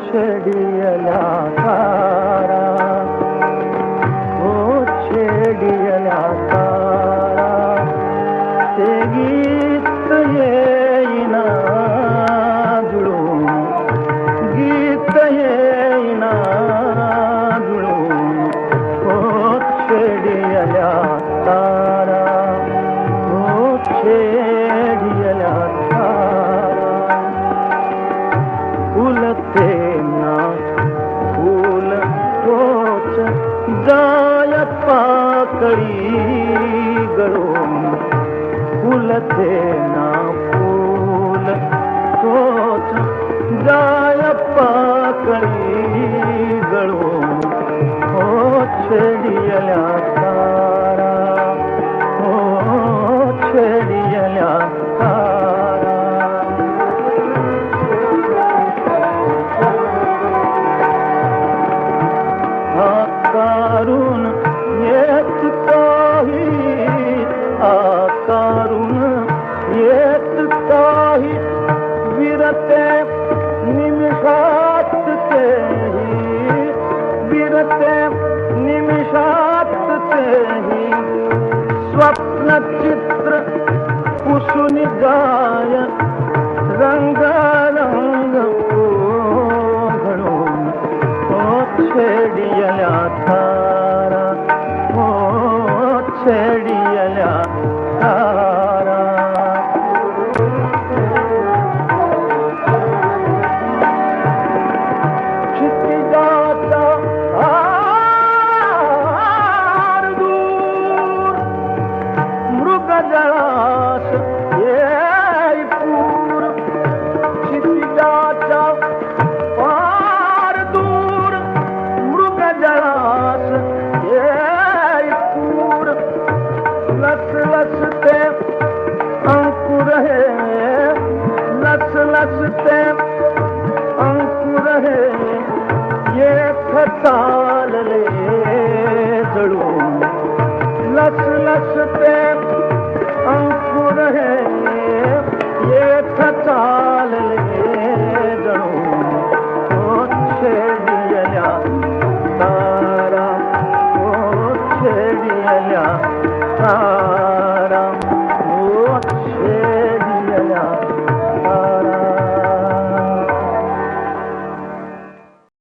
छेडियल्या तारा, ओ छेडियल्या तारा, ते गीत येईना जुळून, गीत येईना जुळून, ओ छेडियल्या तारा, ओ छेडियल्या तारा. फुलते ना फूल तोच जाय पाकळी गळून, फुलते ना फूल तोच जाय पाकळी गळून, ओ छेडियल्या तारा, ओ छेडियल्या तारा. आकारून येत काही, आकारून येत काही, विरते निमिषात तेही, विरते निमिषात तेही, स्वप्न चित्र पुसून जाय रंग रंग घडून, ओ छेडियल्या तारा, ओ छेडियल्या तारा. क्षितिजाचा आर दूर, मृगजळास येई पूर, क्षितिजाचा पार दूर, मृगजळास येई पूर. लस लसते अंकुर हे, लस लसते अंकुर हे, एक चालले जळून, लस लसते